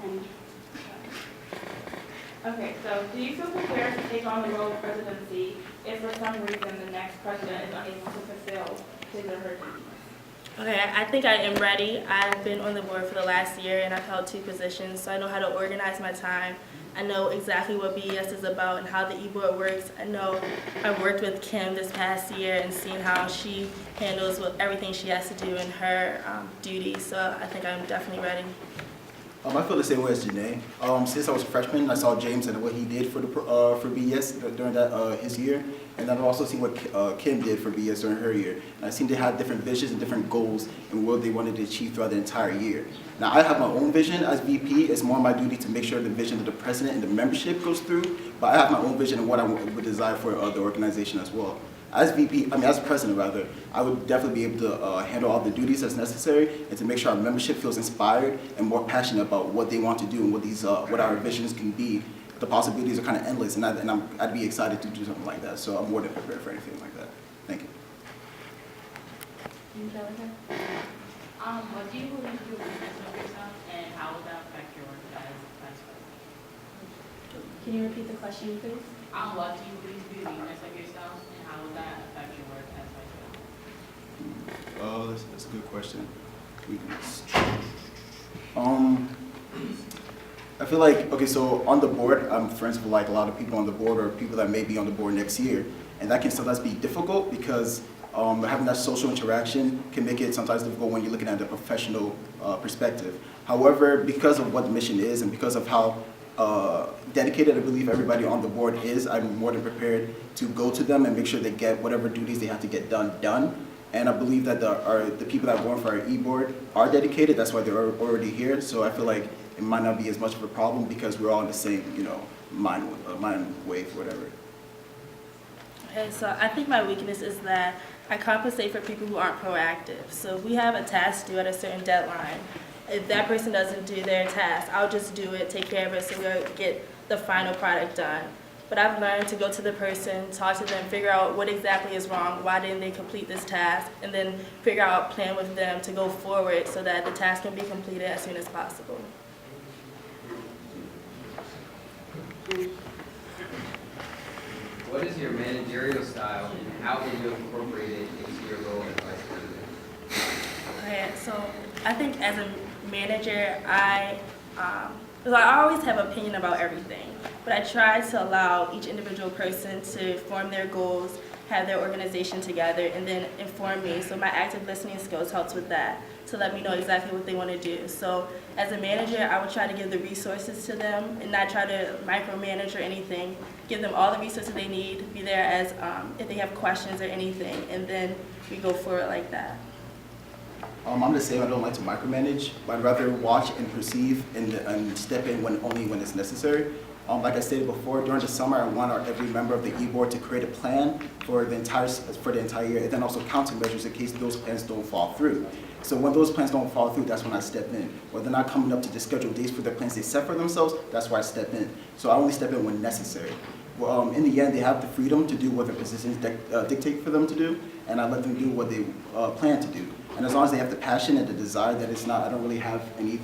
And Okay, so do you feel prepared to take on the role of presidency if for some reason the next president is unable to fulfill his or her duties? Okay, I think I am ready. I've been on the board for the last year and I've held 2 positions, so I know how to organize my time. I know exactly what BES is about and how the e-board works. I know I've worked with Kim this past year and seen how she handles with everything she has to do in her duties, so I think I'm definitely ready. I feel the same way as Janae. Since I was a freshman, I saw James and what he did for BES during that his year, and I've also seen what Kim did for BES during her year. And I seen they had different visions and different goals and what they wanted to achieve throughout the entire year. Now I have my own vision as VP. It's more my duty to make sure the vision of the president and the membership goes through. But I have my own vision and what I would desire for the organization as well. As as president rather, I would definitely be able to handle all the duties that's necessary and to make sure our membership feels inspired and more passionate about what they want to do and what our visions can be. The possibilities are kind of endless, and I'd be excited to do something like that. So I'm more than prepared for anything like that. Thank you. What do you believe you weakness of yourself, and how will that affect your work as vice president? can you repeat the question, please? What do you believe to be the weakness of yourself, and how will that affect your work as vice president? That's a good question. Weakness. I feel like, okay, so on the board, I'm friends with like a lot of people on the board or people that may be on the board next year. And that can sometimes be difficult because having that social interaction can make it sometimes difficult when you're looking at the professional perspective. However, because of what the mission is and because of how dedicated I believe everybody on the board is, I'm more than prepared to go to them and make sure they get whatever duties they have to get done. And I believe that the people that are going for our e-board are dedicated. That's why they're already here. So I feel like it might not be as much of a problem because we're all in the same, mind wave, whatever. Okay, so I think my weakness is that I compensate for people who aren't proactive. So if we have a task due at a certain deadline, if that person doesn't do their task, I'll just do it, take care of it, so we'll get the final product done. But I've learned to go to the person, talk to them, figure out what exactly is wrong, why didn't they complete this task, and then figure out a plan with them to go forward so that the task can be completed as soon as possible. What is your managerial style and how will you incorporate it into your role as vice president? Okay, so I think as a manager, I always have an opinion about everything, but I try to allow each individual person to form their goals, have their organization together, and then inform me. So my active listening skills helps with that, to let me know exactly what they want to do. So as a manager, I would try to give the resources to them and not try to micromanage or anything. Give them all the resources they need, be there as if they have questions or anything, and then we go forward like that. I'm the same. I don't like to micromanage, but I'd rather watch and perceive and step in only when it's necessary. Like I stated before, during the summer, I want every member of the e-board to create a plan for the entire year, and then also countermeasures in case those plans don't fall through. So when those plans don't fall through, that's when I step in. When they're not coming up to the scheduled dates for the plans they set for themselves, that's where I step in. So I only step in when necessary. In the end, they have the freedom to do what their positions dictate for them to do, and I let them do what they plan to do. And as long as they have the passion and the desire, that it's not, I don't really have any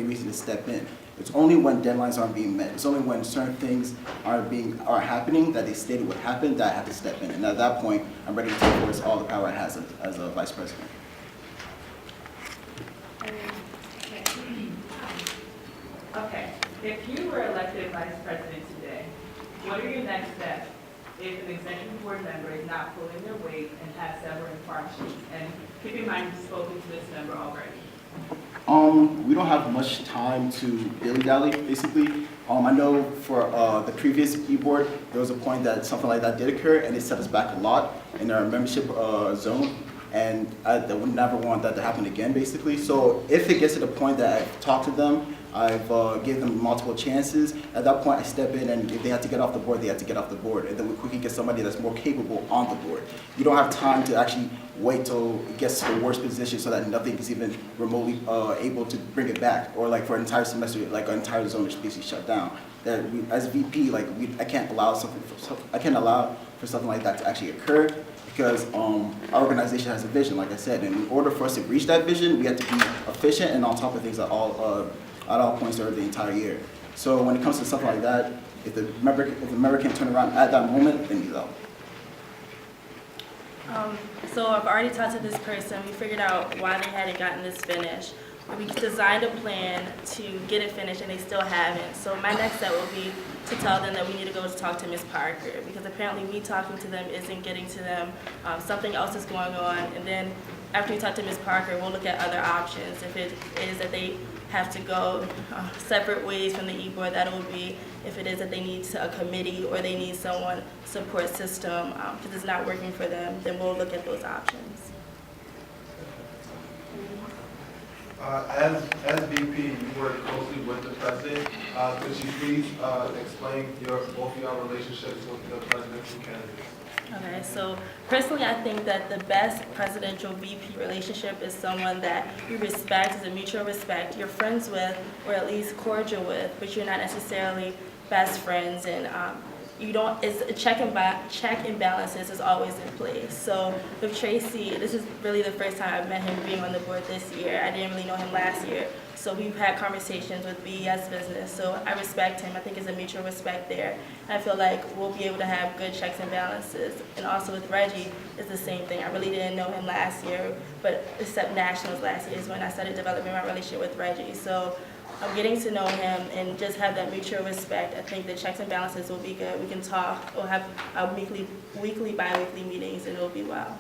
reason to step in. It's only when deadlines aren't being met. It's only when certain things are happening that they stated would happen that I have to step in. And at that point, I'm ready to take forward all the power I have as a vice president. Okay, if you were elected vice president today, what are your next steps if an executive board member is not pulling their weight and has several infractions? And keep in mind you've spoken to this member already. We don't have much time to dilly-dally, basically. I know for the previous e-board, there was a point that something like that did occur, and it set us back a lot in our membership zone. And I would never want that to happen again, basically. So if it gets to the point that I've talked to them, I've given them multiple chances, at that point I step in, and if they have to get off the board, they have to get off the board. And then we quickly get somebody that's more capable on the board. You don't have time to actually wait till it gets to the worst position so that nothing is even remotely able to bring it back. Or like for an entire semester, like an entire zone is basically shut down. That as VP, I can't allow for something like that to actually occur. Because our organization has a vision, like I said, and in order for us to reach that vision, we have to be efficient and on top of things at at all points over the entire year. So when it comes to something like that, if the member can't turn around at that moment, then he's out. So I've already talked to this person. We figured out why they hadn't gotten this finished. We designed a plan to get it finished, and they still haven't. So my next step will be to tell them that we need to go to talk to Ms. Parker, because apparently me talking to them isn't getting to them. Something else is going on, and then after we talk to Ms. Parker, we'll look at other options. If it is that they have to go separate ways from the e-board, that will be. If it is that they need a committee or they need someone support system because it's not working for them, then we'll look at those options. As VP, you work closely with the president. Could you please explain both of your relationships with the presidential candidates? Okay, so personally, I think that the best presidential VP relationship is someone that you respect, is a mutual respect, you're friends with, or at least cordial with, but you're not necessarily best friends, and you don't. It's a check and balances is always in place. So with Tracy, this is really the first time I've met him being on the board this year. I didn't really know him last year. So we've had conversations with BES business. So I respect him. I think there's a mutual respect there. And I feel like we'll be able to have good checks and balances. And also with Reggie, it's the same thing. I really didn't know him last year, but except nationals last year is when I started developing my relationship with Reggie. So I'm getting to know him and just have that mutual respect. I think the checks and balances will be good. We can talk. We'll have our weekly, bi-weekly meetings, and it'll be well.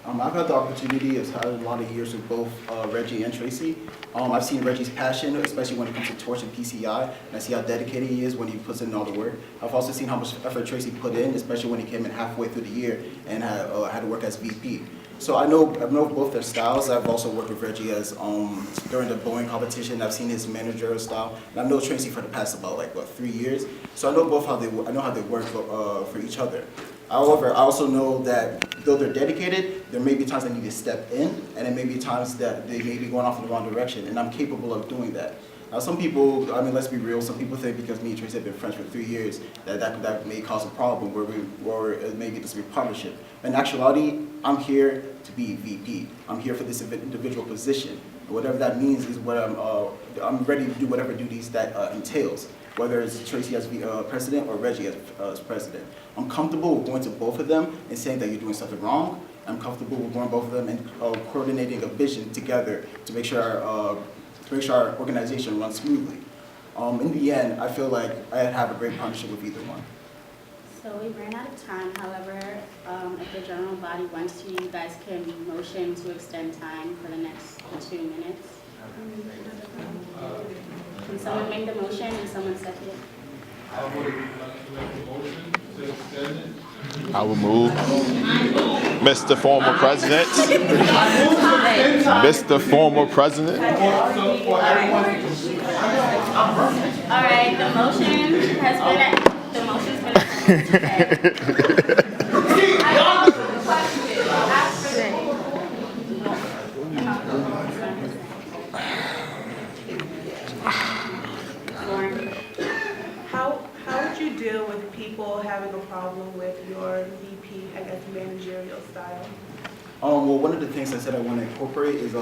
I've had the opportunity of having a lot of years with both Reggie and Tracy. I've seen Reggie's passion, especially when it comes to Torch and PCI, and I see how dedicated he is when he puts in all the work. I've also seen how much effort Tracy put in, especially when he came in halfway through the year and had to work as VP. So I know both their styles. I've also worked with Reggie as during the bowling competition. I've seen his managerial style, and I know Tracy for the past about 3 years. So I know how they work for each other. However, I also know that though they're dedicated, there may be times I need to step in, and there may be times that they may be going off in the wrong direction, and I'm capable of doing that. Now, some people, let's be real, some people think because me and Tracy have been friends for 3 years, that may cause a problem where it may be this partnership. In actuality, I'm here to be VP. I'm here for this individual position. Whatever that means is what I'm ready to do whatever duties that entails, whether it's Tracy as president or Reggie as president. I'm comfortable with going to both of them and saying that you're doing something wrong. I'm comfortable with going to both of them and coordinating a vision together to make sure our organization runs smoothly. In the end, I feel like I have a great partnership with either one. So we ran out of time. However, if the general body wants to, you guys can motion to extend time for the next 2 minutes. Can someone make the motion and someone second it? I would like to make a motion to extend it. I will move. Mr. Former President. Mr. Former President. For everyone. All right, the motion's been extended. How would you deal with people having a problem with your VP, managerial style? Well, one of the things I said I want to incorporate is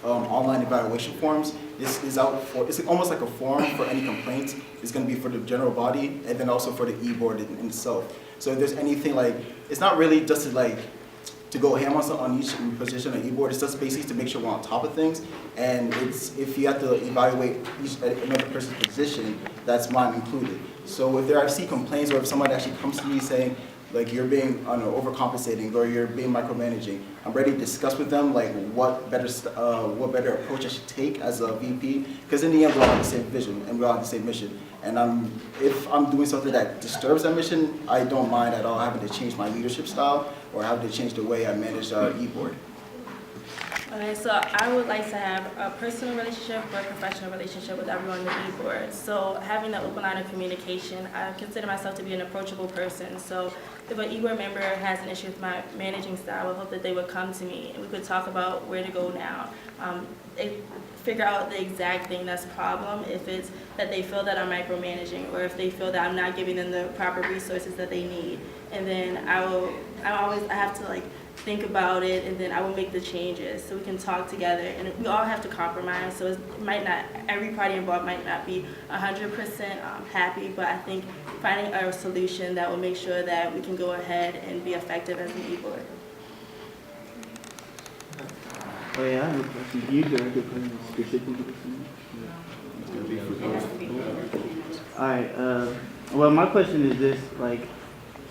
online evaluation forms. This is out for, it's almost like a forum for any complaints. It's going to be for the general body and then also for the e-board in itself. So if there's anything it's not really just to go ham on each position on e-board. It's just basically to make sure we're on top of things. And if you have to evaluate another person's position, that's mine included. So if I see complaints or if somebody actually comes to me saying, you're being overcompensating or you're being micromanaging, I'm ready to discuss with them what better approach I should take as a VP. Because in the end, we all have the same vision and we all have the same mission. And if I'm doing something that disturbs that mission, I don't mind at all having to change my leadership style or having to change the way I manage our e-board. Okay, so I would like to have a personal relationship or a professional relationship with everyone on the e-board. So having that open line of communication, I consider myself to be an approachable person. So if an e-board member has an issue with my managing style, I would hope that they would come to me and we could talk about where to go now. Figure out the exact thing that's a problem, if it's that they feel that I'm micromanaging or if they feel that I'm not giving them the proper resources that they need. And then I have to think about it, and then I will make the changes so we can talk together. And we all have to compromise, so it might not, every party involved might not be 100% happy, but I think finding a solution that will make sure that we can go ahead and be effective as an e-board. Oh yeah, I have a question. Do you direct your question specifically to the All right. Well, my question is this: like,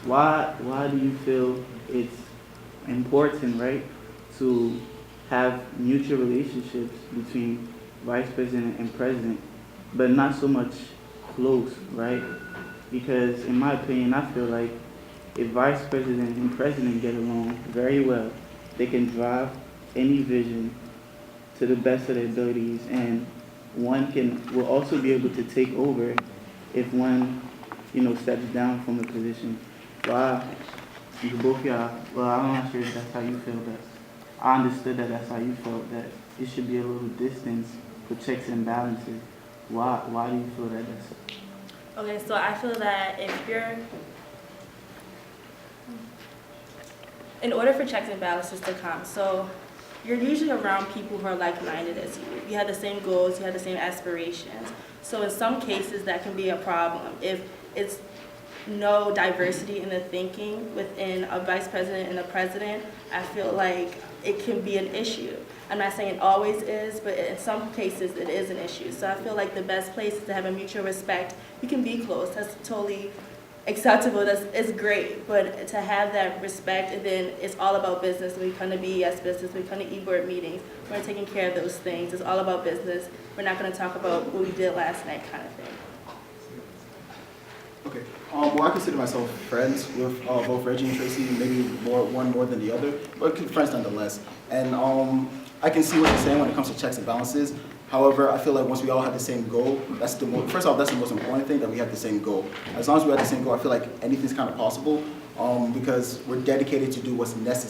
why do you feel it's important, right, to have mutual relationships between vice president and president, but not so much close, right? Because in my opinion, I feel like if vice president and president get along very well, they can drive any vision to the best of their abilities, and one will also be able to take over if one, steps down from a position. Well, both y'all, well, I'm not sure if that's how you feel, but I understood that that's how you felt, that it should be a little distance for checks and balances. Why do you feel that that's? Okay, so I feel that in order for checks and balances to come, so you're usually around people who are like-minded as you. You have the same goals, you have the same aspirations. So in some cases that can be a problem. If it's no diversity in the thinking within a vice president and a president, I feel like it can be an issue. I'm not saying it always is, but in some cases it is an issue. So I feel like the best place is to have a mutual respect. We can be close, that's totally acceptable, it's great, but to have that respect, and then it's all about business. When we come to BES business, we come to e-board meetings, we're taking care of those things. It's all about business. We're not going to talk about what we did last night kind of thing. Okay. Well, I consider myself friends with both Reggie and Tracy, maybe one more than the other, but friends nonetheless. And I can see what you're saying when it comes to checks and balances. However, I feel like once we all have the same goal, first off, that's the most important thing, that we have the same goal. As long as we have the same goal, I feel like anything's kind of possible, because we're dedicated to do what's necessary.